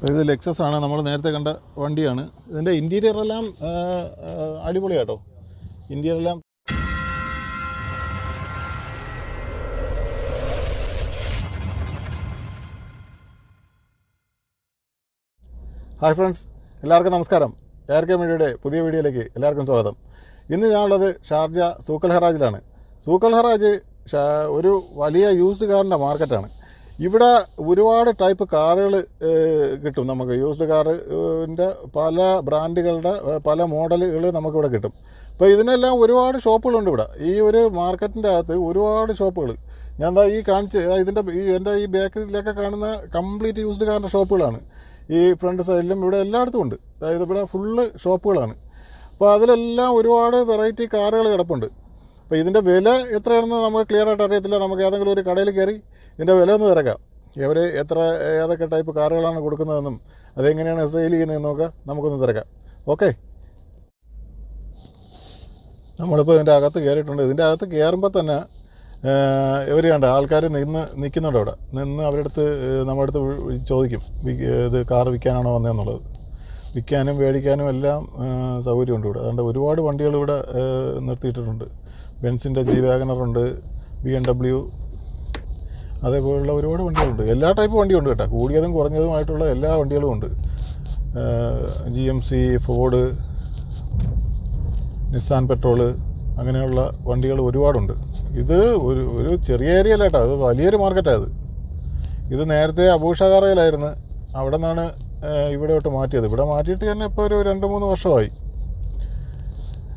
ഇത് ലെക്സസ് ആണ്, നമ്മൾ നേരത്തെ കണ്ട വണ്ടിയാണ്. ഇതിൻ്റെ ഇൻറ്റീരിയറെല്ലാം അടിപൊളിയാട്ടോ. ഇൻറ്റീരിയറെല്ലാം ഹായ് ഫ്രണ്ട്സ്, എല്ലാവർക്കും നമസ്കാരം. ARK മീഡിയയുടെ പുതിയ വീഡിയോയിലേക്ക് എല്ലാവർക്കും സ്വാഗതം. ഇന്ന് ഞാനുള്ളത് ഷാർജ സൂക്കൽ ഹറാജിലാണ്. സൂക്കൽ ഹറാജ് ഒരു വലിയ യൂസ്ഡ് കാറിൻ്റെ മാർക്കറ്റാണ്. ഇവിടെ ഒരുപാട് ടൈപ്പ് കാറുകൾ കിട്ടും. നമുക്ക് യൂസ്ഡ് കാറിൻ്റെ പല ബ്രാൻഡുകളുടെ പല മോഡലുകൾ നമുക്കിവിടെ കിട്ടും. അപ്പോൾ ഇതിനെല്ലാം ഒരുപാട് ഷോപ്പുകളുണ്ട് ഇവിടെ. ഈ ഒരു മാർക്കറ്റിൻ്റെ അകത്ത് ഒരുപാട് ഷോപ്പുകൾ. ഞാൻ എന്താ ഈ എൻ്റെ ഈ ബാക്കിലൊക്കെ കാണുന്ന കംപ്ലീറ്റ് യൂസ്ഡ് കാറിൻ്റെ ഷോപ്പുകളാണ്. ഈ ഫ്രണ്ട് സൈഡിലും ഇവിടെ എല്ലായിടത്തും ഉണ്ട്. അതായത് ഇവിടെ ഫുള്ള് ഷോപ്പുകളാണ്. അപ്പോൾ അതിലെല്ലാം ഒരുപാട് വെറൈറ്റി കാറുകൾ കിടപ്പുണ്ട്. അപ്പോൾ ഇതിൻ്റെ വില എത്രയാണെന്ന് നമുക്ക് ക്ലിയർ ആയിട്ട് അറിയത്തില്ല. നമുക്ക് ഏതെങ്കിലും ഒരു കടയിൽ കയറി ഇതിൻ്റെ വില ഒന്ന് തിരക്കാം. ഏതൊക്കെ ടൈപ്പ് കാറുകളാണ് കൊടുക്കുന്നതെന്നും അതെങ്ങനെയാണ് സെയിൽ ചെയ്യുന്നതെന്നൊക്കെ നമുക്കൊന്ന് തിരക്കാം. ഓക്കെ, നമ്മളിപ്പോൾ ഇതിൻ്റെ അകത്ത് കയറിയിട്ടുണ്ട്. ഇതിൻ്റെ അകത്ത് കയറുമ്പോൾ തന്നെ ഇവർ കണ്ട ആൾക്കാർ നിൽക്കുന്നുണ്ട്. അവിടെ നിന്ന് അവരുടെ അടുത്ത് നമ്മുടെ അടുത്ത് ചോദിക്കും ഇത് കാർ വിൽക്കാനാണോ വന്നതെന്നുള്ളത്. വിൽക്കാനും മേടിക്കാനും എല്ലാം സൗകര്യമുണ്ട് ഇവിടെ. അതുകൊണ്ട് ഒരുപാട് വണ്ടികൾ ഇവിടെ നിർത്തിയിട്ടിട്ടുണ്ട്. ബെൻസിൻ്റെ G വാഗണറുണ്ട്, BMW, അതേപോലുള്ള ഒരുപാട് വണ്ടികളുണ്ട്. എല്ലാ ടൈപ്പ് വണ്ടിയുണ്ട് കേട്ടോ. കൂടിയതും കുറഞ്ഞതുമായിട്ടുള്ള എല്ലാ വണ്ടികളും ഉണ്ട്. GMC, ഫോർഡ്, നിസാൻ പെട്രോള്, അങ്ങനെയുള്ള വണ്ടികൾ ഒരുപാടുണ്ട്. ഇത് ഒരു ചെറിയ ഏരിയ അല്ല കേട്ടോ, അത് വലിയൊരു മാർക്കറ്റാണ്. ഇത് നേരത്തെ അബൂഷാറായിലായിരുന്നു. അവിടെ നിന്നാണ് ഇവിടെയോട്ട് മാറ്റിയത്. ഇവിടെ മാറ്റിയിട്ട് തന്നെ ഇപ്പോൾ ഒരു 2-3 വർഷമായി.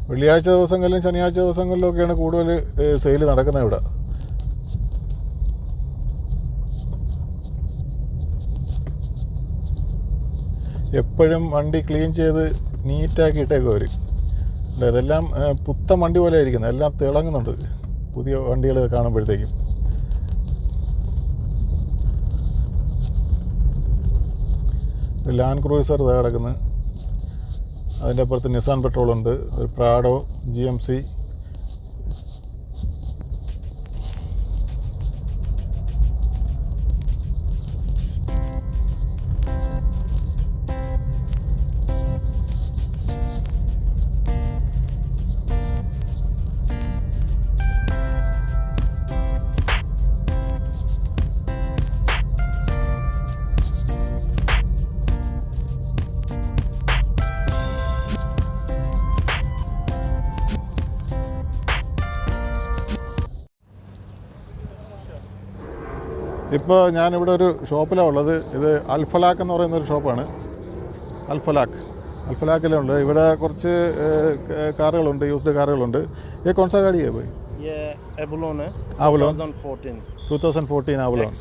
വെള്ളിയാഴ്ച ദിവസങ്ങളിലും ശനിയാഴ്ച ദിവസങ്ങളിലൊക്കെയാണ് കൂടുതൽ സെയിൽ നടക്കുന്നത് ഇവിടെ. എപ്പോഴും വണ്ടി ക്ലീൻ ചെയ്ത് നീറ്റാക്കി ഇട്ടേക്കും അവർ. ഇതെല്ലാം പുത്തൻ വണ്ടി പോലെ ആയിരിക്കുന്നത്. എല്ലാം തിളങ്ങുന്നുണ്ട് പുതിയ വണ്ടികൾ കാണുമ്പോഴത്തേക്കും. ലാൻഡ് ക്രൂയിസർ ഇതാ കിടക്കുന്നത്. അതിൻ്റെ അപ്പുറത്ത് നിസാൻ പെട്രോളുണ്ട്, ഒരു പ്രാഡോ, GMC. ഇപ്പോൾ ഞാനിവിടെ ഒരു ഷോപ്പിലാണ് ഉള്ളത്. ഇത് അൽഫലാക്ക് എന്ന് പറയുന്നൊരു ഷോപ്പാണ്. അൽഫലാക്കിലുണ്ട്. ഇവിടെ കുറച്ച് കാറുകളുണ്ട്, യൂസ്ഡ് കാറുകളുണ്ട്. ये कौन सा गाड़ी है भाई? ये एवलोन है, Avalon 2014 Avalon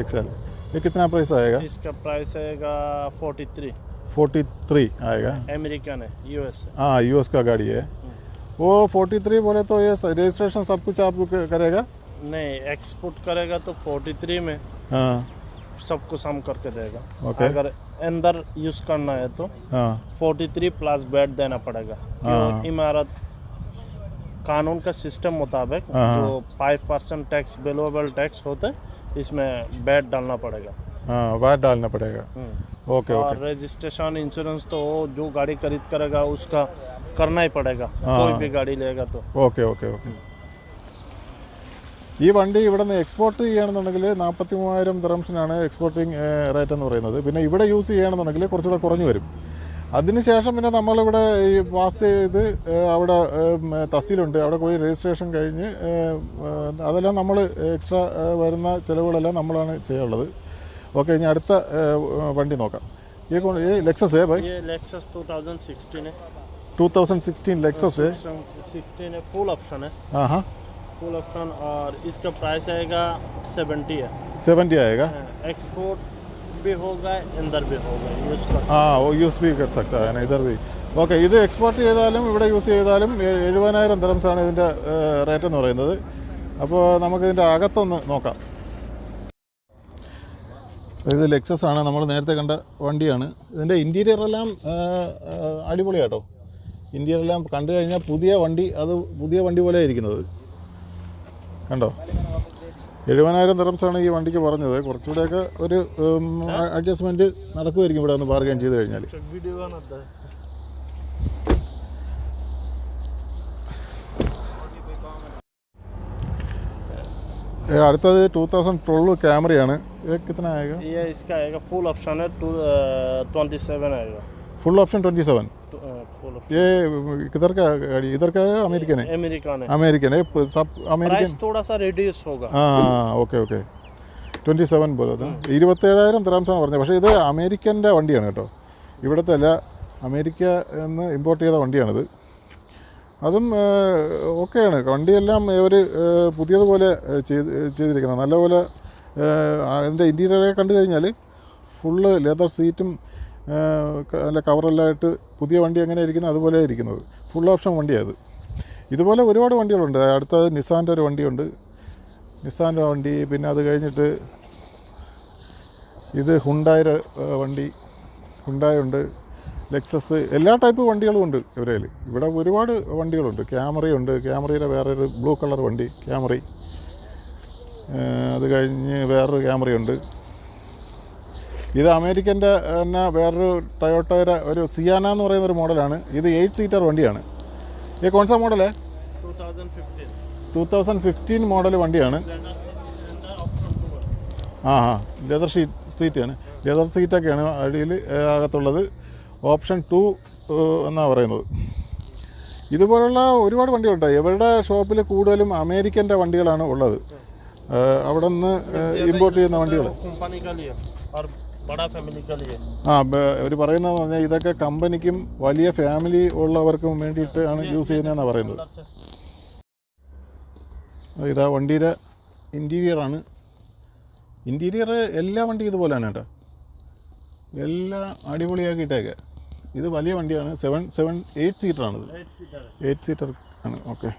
XL. ये कितना प्राइस आएगा? इसका प्राइस आएगा 43 आएगा. अमेरिकन है, US है. हाँ, US का गाड़ी है. वो 43 बोले तो ये रजिस्ट्रेशन सब कुछ आप करेगा? नहीं, एक्सपोर्ट करेगा तो 43 में हाँ, सब कुछ हम करके देगा. ओके. अगर अंदर यूज करना है तो हाँ 43 प्लस बैट देना पड़ेगा. इमारत कानून का सिस्टम मुताबिक जो 5% टैक्स बिलोवेबल टैक्स होता है, इसमें बैट डालना पड़ेगा. हाँ, वाट डालना पड़ेगा. ओके और ओके. रजिस्ट्रेशन इंश्योरेंस तो जो गाड़ी खरीद करेगा उसका करना ही पड़ेगा. कोई भी गाड़ी लेगा तो. Okay okay okay. ഈ വണ്ടി ഇവിടെ നിന്ന് എക്സ്പോർട്ട് ചെയ്യുകയാണെന്നുണ്ടെങ്കിൽ 43,000 ദിറംസിനാണ് എക്സ്പോർട്ടിങ് റേറ്റ് എന്ന് പറയുന്നത്. പിന്നെ ഇവിടെ യൂസ് ചെയ്യുകയാണെന്നുണ്ടെങ്കിൽ കുറച്ചുകൂടെ കുറഞ്ഞു വരും. അതിനുശേഷം പിന്നെ നമ്മളിവിടെ ഈ പാസ് ചെയ്ത് അവിടെ തസ്തിയിലുണ്ട്, അവിടെ പോയി രജിസ്ട്രേഷൻ കഴിഞ്ഞ് അതെല്ലാം നമ്മൾ എക്സ്ട്രാ വരുന്ന ചിലവുകളെല്ലാം നമ്മളാണ് ചെയ്യാനുള്ളത്. ഓക്കെ, ഇനി അടുത്ത വണ്ടി നോക്കാം. ഈ ലെക്സസ് ये लेक्सस 2016 है. 2016 ലെക്സസ് 16 है, फुल ऑप्शन है. हाँ हाँ, फुल ऑप्शन. और इसका प्राइस आएगा 70 है. 70 आएगा. एक्सपोर्ट भी होगा, अंदर भी होगा, यूज कर. हाँ, वो यूज़ भी कर सकता है ना इधर भी. ഓക്കെ, ഇത് എക്സ്പോർട്ട് ചെയ്താലും ഇവിടെ യൂസ് ചെയ്താലും 70,000 ദിറംസാണ് ഇതിൻ്റെ റേറ്റ് എന്ന് പറയുന്നത്. അപ്പോൾ നമുക്കിതിൻ്റെ അകത്തൊന്ന് നോക്കാം. ഇത് ലെക്സസ് ആണ്, നമ്മൾ നേരത്തെ കണ്ട വണ്ടിയാണ്. ഇതിൻ്റെ ഇൻറ്റീരിയറെല്ലാം അടിപൊളിയാട്ടോ. ഇൻറ്റീരിയറെല്ലാം കണ്ടു കഴിഞ്ഞാൽ പുതിയ വണ്ടി പോലെ ഇരിക്കുന്നത് കണ്ടോ. 70,000 ദിറംസാണ് ഈ വണ്ടിക്ക് പറഞ്ഞത്. കുറച്ചുകൂടെയൊക്കെ ഒരു അഡ്ജസ്റ്റ്മെൻറ്റ് നടക്കുമായിരിക്കും ഇവിടെ ഒന്ന് ബാർഗെയിൻ ചെയ്ത് കഴിഞ്ഞാൽ. അടുത്തത് 2012 ക്യാമറയാണ്. कितना आएगा? ये इसका आएगा फुल ऑप्शन है 27 आएगा. Full option 27. Full option. ये किधर का गाड़ी? इधर का है अमेरिकन है? अमेरिकन है. अमेरिकन है सब अमेरिकन. प्राइस थोड़ा सा रिड्यूस होगा. हाँ ഓക്കെ ഓക്കെ 27 പോലെ 27,000 ദിറംസാണ് പറഞ്ഞത്. പക്ഷേ ഇത് അമേരിക്കൻ്റെ വണ്ടിയാണ് കേട്ടോ. ഇവിടുത്തെ അല്ല, അമേരിക്ക എന്ന് ഇമ്പോർട്ട് ചെയ്ത വണ്ടിയാണിത്. അതും ഓക്കെയാണ്. വണ്ടിയെല്ലാം ഇവർ പുതിയതുപോലെ ചെയ്തിരിക്കുന്നത്. നല്ലപോലെ അതിൻ്റെ ഇൻറ്റീരിയറൊക്കെ കണ്ടു കഴിഞ്ഞാൽ ഫുള്ള് ലെതർ സീറ്റും നല്ല കവറെല്ലാമായിട്ട് പുതിയ വണ്ടി എങ്ങനെ ഇരിക്കുന്നത് അതുപോലെ ഇരിക്കുന്നത്. ഫുൾ ഓപ്ഷൻ വണ്ടിയാണ്. ഇതുപോലെ ഒരുപാട് വണ്ടികളുണ്ട്. അടുത്തത് നിസാൻ്റെ ഒരു വണ്ടിയുണ്ട്. നിസാൻ്റെ വണ്ടി. പിന്നെ അത് കഴിഞ്ഞിട്ട് ഇത് ഹുണ്ടായുടെ വണ്ടി, ഹുണ്ടായ ഉണ്ട്, ലെക്സസ്, എല്ലാ ടൈപ്പ് വണ്ടികളും ഉണ്ട് ഇവരെ. ഇവിടെ ഒരുപാട് വണ്ടികളുണ്ട്. ക്യാമറയുണ്ട്. ക്യാമറയുടെ വേറൊരു ബ്ലൂ കളർ വണ്ടി ക്യാമറി. അത് കഴിഞ്ഞ് വേറൊരു ക്യാമറയുണ്ട്. ഇത് അമേരിക്കൻ്റെ തന്നെ വേറൊരു ടൊയോട്ടയുടെ ഒരു സിയാന എന്ന് പറയുന്നൊരു മോഡലാണ്. ഇത് 8 സീറ്റർ വണ്ടിയാണ്. ഈ കോൺസാ മോഡല് 2015 മോഡൽ വണ്ടിയാണ്. ആ ലെതർ സീറ്റാണ്. ലെതർ സീറ്റൊക്കെയാണ് അടിയിൽ അകത്തുള്ളത്. ഓപ്ഷൻ 2 എന്നാണ് പറയുന്നത്. ഇതുപോലുള്ള ഒരുപാട് വണ്ടികളുണ്ട്. ഇവരുടെ ഷോപ്പിൽ കൂടുതലും അമേരിക്കൻ്റെ വണ്ടികളാണ് ഉള്ളത്. അവിടെ നിന്ന് ഇമ്പോർട്ട് ചെയ്യുന്ന വണ്ടികൾ. ആ അവർ പറയുന്നതെന്ന് പറഞ്ഞാൽ ഇതൊക്കെ കമ്പനിക്കും വലിയ ഫാമിലി ഉള്ളവർക്കും വേണ്ടിയിട്ടാണ് യൂസ് ചെയ്യുന്നതെന്നാണ് പറയുന്നത്. ഇതാ വണ്ടിയുടെ ഇൻറ്റീരിയറാണ്. ഇൻറ്റീരിയർ എല്ലാ വണ്ടിയും ഇതുപോലെയാണ് കേട്ടോ. എല്ലാം അടിപൊളിയാക്കിയിട്ടേക്കെ. ഇത് വലിയ വണ്ടിയാണ്. 8 സീറ്ററാണിത്. 8 സീറ്റർ ആണ്. ഓക്കെ.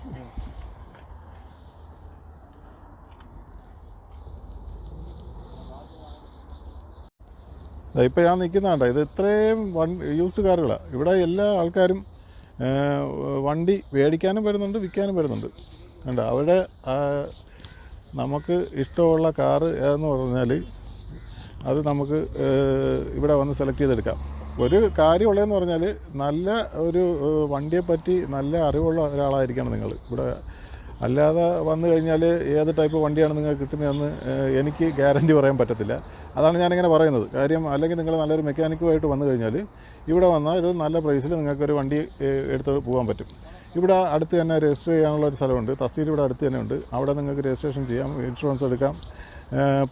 ഇപ്പോൾ ഞാൻ നിൽക്കുന്നതാണ്ട. ഇത് ഇത്രയും യൂസ്ഡ് കാറുകളാണ്. ഇവിടെ എല്ലാ ആൾക്കാരും വണ്ടി മേടിക്കാനും വരുന്നുണ്ട്, വിൽക്കാനും വരുന്നുണ്ട്. കണ്ടോ അവിടെ നമുക്ക് ഇഷ്ടമുള്ള കാറ് ഏതെന്ന് പറഞ്ഞാൽ അത് നമുക്ക് ഇവിടെ വന്ന് സെലക്ട് ചെയ്തെടുക്കാം. ഒരു കാര്യമുള്ളതെന്ന് പറഞ്ഞാൽ നല്ല ഒരു വണ്ടിയെപ്പറ്റി നല്ല അറിവുള്ള ഒരാളായിരിക്കണം നിങ്ങൾ ഇവിടെ. അല്ലാതെ വന്നു കഴിഞ്ഞാൽ ഏത് ടൈപ്പ് വണ്ടിയാണ് നിങ്ങൾക്ക് കിട്ടുന്നതെന്ന് എനിക്ക് ഗ്യാരൻറ്റി പറയാൻ പറ്റത്തില്ല. അതാണ് ഞാനിങ്ങനെ പറയുന്നത്. കാര്യം അല്ലെങ്കിൽ നിങ്ങൾ നല്ലൊരു മെക്കാനിക്കുമായിട്ട് വന്നു കഴിഞ്ഞാൽ ഇവിടെ വന്നാൽ ഒരു നല്ല പ്രൈസിൽ നിങ്ങൾക്കൊരു വണ്ടി എടുത്ത് പോകാൻ പറ്റും. ഇവിടെ അടുത്ത് തന്നെ രജിസ്റ്റർ ചെയ്യാനുള്ള ഒരു സ്ഥലമുണ്ട്. തസ്തിയിൽ ഇവിടെ അടുത്ത് തന്നെ ഉണ്ട്. അവിടെ നിങ്ങൾക്ക് രജിസ്ട്രേഷൻ ചെയ്യാം, ഇൻഷുറൻസ് എടുക്കാം,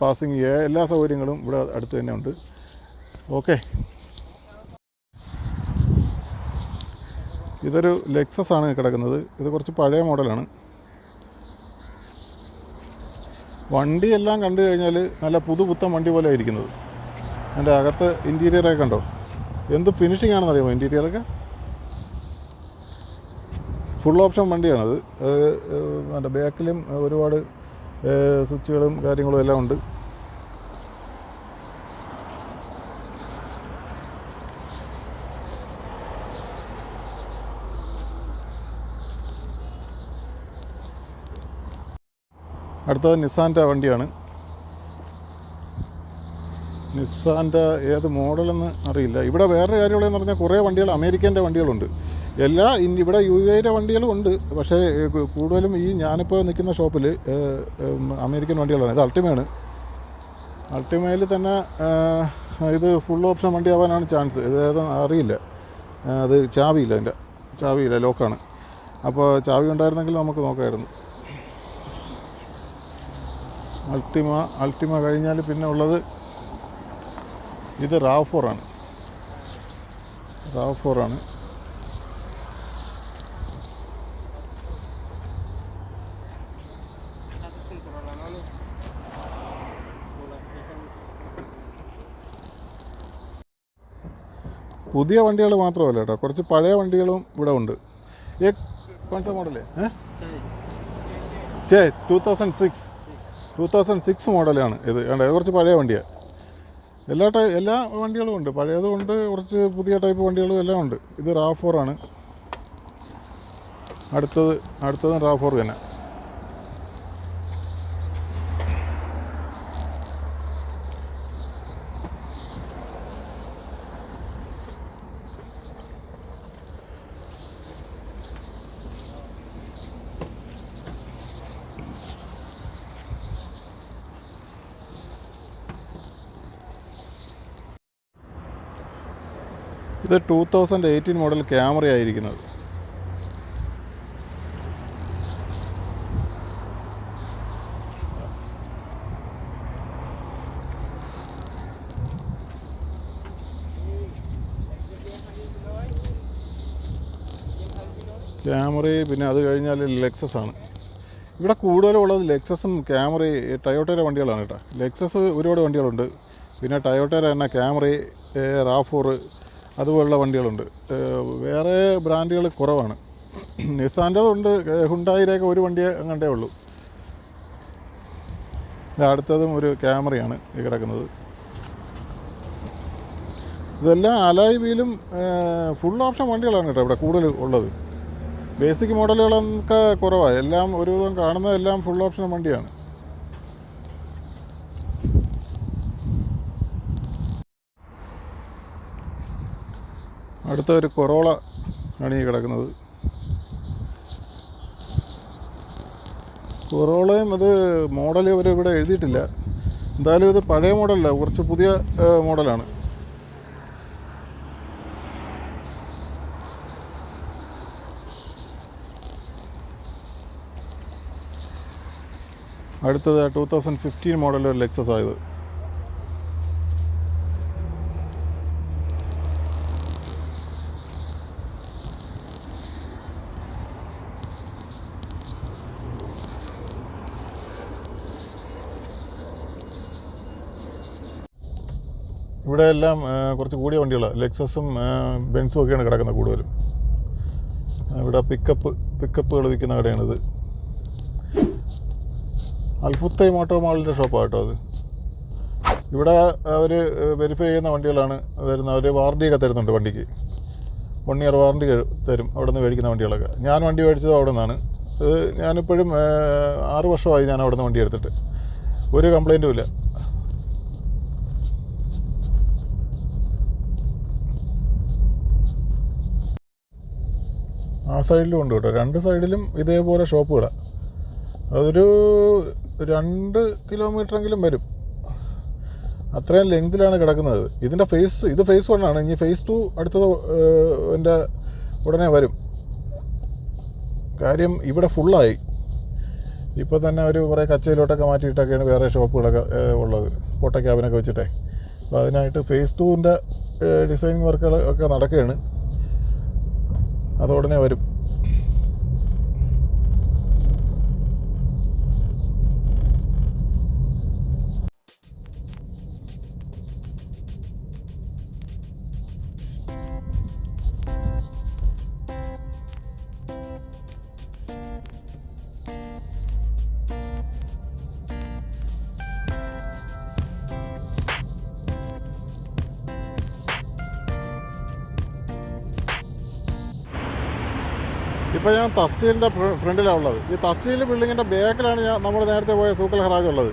പാസിങ് ചെയ്യുക, എല്ലാ സൗകര്യങ്ങളും ഇവിടെ അടുത്ത് തന്നെ ഉണ്ട്. ഓക്കെ. ഇതൊരു ലെക്സസ് ആണ് കിടക്കുന്നത്. ഇത് കുറച്ച് പഴയ മോഡലാണ്. വണ്ടിയെല്ലാം കണ്ടു കഴിഞ്ഞാൽ നല്ല പുതുപുത്തൻ വണ്ടി പോലെ ഇരിക്കുന്നത്. അതിൻ്റെ അകത്ത് ഇൻറ്റീരിയറൊക്കെ കണ്ടോ, എന്ത് ഫിനിഷിംഗ് ആണെന്നറിയാമോ ഇൻറ്റീരിയറൊക്കെ. ഫുൾ ഓപ്ഷൻ വണ്ടിയാണത്. അതിൻ്റെ ബാക്കിലും ഒരുപാട് സ്വിച്ചുകളും കാര്യങ്ങളും എല്ലാം ഉണ്ട്. അടുത്തത് നിസാൻ്റെ വണ്ടിയാണ്. നിസാൻ്റെ ഏത് മോഡലെന്ന് അറിയില്ല. ഇവിടെ വേറൊരു കാര്യമുള്ളതെന്ന് പറഞ്ഞാൽ കുറേ വണ്ടികൾ അമേരിക്കൻ്റെ വണ്ടികളുണ്ട്. ഇവിടെ UAE വണ്ടികളും ഉണ്ട്. പക്ഷേ കൂടുതലും ഈ ഞാനിപ്പോൾ നിൽക്കുന്ന ഷോപ്പിൽ അമേരിക്കൻ വണ്ടികളാണ്. ഇത് അൾട്ടിമയാണ്. അൾട്ടിമയിൽ തന്നെ ഇത് ഫുൾ ഓപ്ഷൻ വണ്ടി ആവാനാണ് ചാൻസ്. ഇത് ഏതാണെന്ന് അറിയില്ല. അത് ചാവിയില്ല, അതിൻ്റെ ചാവിയില്ല, ലോക്കാണ്. അപ്പോൾ ചാവി ഉണ്ടായിരുന്നെങ്കിൽ നമുക്ക് നോക്കാമായിരുന്നു. അൾട്ടിമ കഴിഞ്ഞാൽ പിന്നെ ഉള്ളത് ഇത് RAV4 ആണ്. RAV4 ആണ്. പുതിയ വണ്ടികൾ മാത്രമല്ല കേട്ടോ, കുറച്ച് പഴയ വണ്ടികളും ഇവിടെ ഉണ്ട്. ഏ കോൺസ മോഡലേ 2006 മോഡലാണ് ഇത്. കുറച്ച് പഴയ വണ്ടിയാണ്. എല്ലാ വണ്ടികളും ഉണ്ട്. പഴയതും ഉണ്ട്, കുറച്ച് പുതിയ ടൈപ്പ് വണ്ടികളും എല്ലാം ഉണ്ട്. ഇത് RAV4 ആണ്. അടുത്തതും RAV4 തന്നെ. ഇത് 2018 മോഡൽ ക്യാമറ ആയിരിക്കുന്നത്. ക്യാമറയും പിന്നെ അത് കഴിഞ്ഞാൽ ലെക്സസ് ആണ്. ഇവിടെ കൂടുതലുള്ളത് ലെക്സസും ക്യാമറയും ടയോട്ടയുടെ വണ്ടികളാണ് കേട്ടോ. ലെക്സസ് ഒരുപാട് വണ്ടികളുണ്ട്. പിന്നെ ടയോട്ടയുടെ തന്നെ ക്യാമറ, RAV4 അതുപോലുള്ള വണ്ടികളുണ്ട്. വേറെ ബ്രാൻഡുകൾ കുറവാണ്. നിസാൻ്റെതുണ്ട്, ഹുണ്ടായിരൊക്കെ ഒരു വണ്ടിയെ അങ്ങണ്ടേ ഉള്ളൂ. അടുത്തതും ഒരു ക്യാമറയാണ് ഈ കിടക്കുന്നത്. ഇതെല്ലാം അലോയ് വീലും ഫുൾ ഓപ്ഷൻ വണ്ടികളാണ് കേട്ടോ ഇവിടെ കൂടുതൽ ഉള്ളത്. ബേസിക് മോഡലുകളൊക്കെ കുറവാണ്. എല്ലാം ഒരുവിധം കാണുന്നതെല്ലാം ഫുൾ ഓപ്ഷൻ വണ്ടിയാണ്. അടുത്ത ഒരു കൊറോള ആണ് ഈ കിടക്കുന്നത്. കൊറോളയും അത് മോഡൽ ഇവിടെ എഴുതിയിട്ടില്ല. എന്തായാലും ഇത് പഴയ മോഡലല്ല, കുറച്ച് പുതിയ മോഡലാണ്. അടുത്തത് 2015 മോഡൽ ഒരു ലെക്സസ് ആയത്. ഇവിടെ എല്ലാം കുറച്ച് കൂടിയ വണ്ടികളാണ്. ലെക്സസും ബെൻസും ഒക്കെയാണ് കിടക്കുന്നത് കൂടുതലും. ഇവിടെ പിക്കപ്പുകൾ വിൽക്കുന്ന കടയാണിത്. അൽഫുത്തൈ മോട്ടോ മാളിൻ്റെ ഷോപ്പാണ് കേട്ടോ അത്. ഇവിടെ അവർ വെരിഫൈ ചെയ്യുന്ന വണ്ടികളാണ് വരുന്നത്. അവർ വാറണ്ടിയൊക്കെ തരുന്നുണ്ട് വണ്ടിക്ക്. 1 ഇയർ വാറണ്ടി തരും അവിടെ നിന്ന് മേടിക്കുന്ന വണ്ടികളൊക്കെ. ഞാൻ വണ്ടി മേടിച്ചത് അവിടെ നിന്നാണ്. ഞാനിപ്പോഴും 6 വർഷമായി ഞാൻ അവിടെ നിന്ന് വണ്ടി എടുത്തിട്ട്. ഒരു കംപ്ലൈൻറ്റും ഇല്ല. ആ സൈഡിലും ഉണ്ട് കേട്ടോ. 2 സൈഡിലും ഇതേപോലെ ഷോപ്പുകളാണ്. അതൊരു 2 കിലോമീറ്ററെങ്കിലും വരും. അത്രയും ലെങ്തിലാണ് കിടക്കുന്നത്. ഇത് ഫേസ് 1 ആണ്. ഇനി ഫേസ് 2 അടുത്തത് എൻ്റെ ഉടനെ വരും. കാര്യം ഇവിടെ ഫുള്ളായി. ഇപ്പോൾ തന്നെ ഒരു കുറേ കച്ചയിലോട്ടൊക്കെ മാറ്റിയിട്ടൊക്കെയാണ് വേറെ ഷോപ്പുകളൊക്കെ ഉള്ളത്, പൊട്ട ക്യാബിനൊക്കെ വെച്ചിട്ടേ. അപ്പോൾ അതിനായിട്ട് ഫേസ് 2ൻ്റെ ഡിസൈനിങ് വർക്കുകൾ ഒക്കെ നടക്കുകയാണ്. അതുടനെ വരും. ഇപ്പോൾ ഞാൻ തസ്തീലിൻ്റെ ഫ്രണ്ടിലാണ് ഉള്ളത്. ഈ തസ്തീൽ ബിൽഡിങ്ങിൻ്റെ ബാക്കിലാണ് നമ്മൾ നേരത്തെ പോയ സൂക്കൽ ഹറാജ് ഉള്ളത്.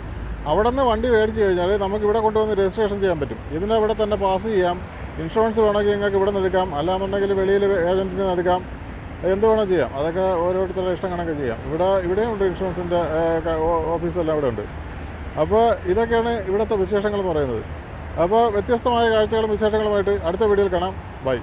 അവിടെ നിന്ന് വണ്ടി മേടിച്ച് കഴിഞ്ഞാൽ നമുക്ക് ഇവിടെ കൊണ്ടുവന്ന് രജിസ്ട്രേഷൻ ചെയ്യാൻ പറ്റും. ഇതിനെ ഇവിടെ തന്നെ പാസ് ചെയ്യാം. ഇൻഷുറൻസ് വേണമെങ്കിൽ നിങ്ങൾക്ക് ഇവിടെ നിന്ന് എടുക്കാം, അല്ലാന്നുണ്ടെങ്കിൽ വെളിയിൽ ഏജൻറ്റിൽ നിന്ന് എടുക്കാം, എന്ത് വേണം ചെയ്യാം. അതൊക്കെ ഓരോരുത്തരുടെ ഇഷ്ടം കണക്ക് ചെയ്യാം. ഇവിടെയും ഉണ്ട് ഇൻഷുറൻസിൻ്റെ ഓഫീസെല്ലാം ഇവിടെ ഉണ്ട്. അപ്പോൾ ഇതൊക്കെയാണ് ഇവിടുത്തെ വിശേഷങ്ങൾ എന്ന് പറയുന്നത്. അപ്പോൾ വ്യത്യസ്തമായ കാഴ്ചകളും വിശേഷങ്ങളുമായിട്ട് അടുത്ത വീഡിയോയിൽ കാണാം. ബൈ.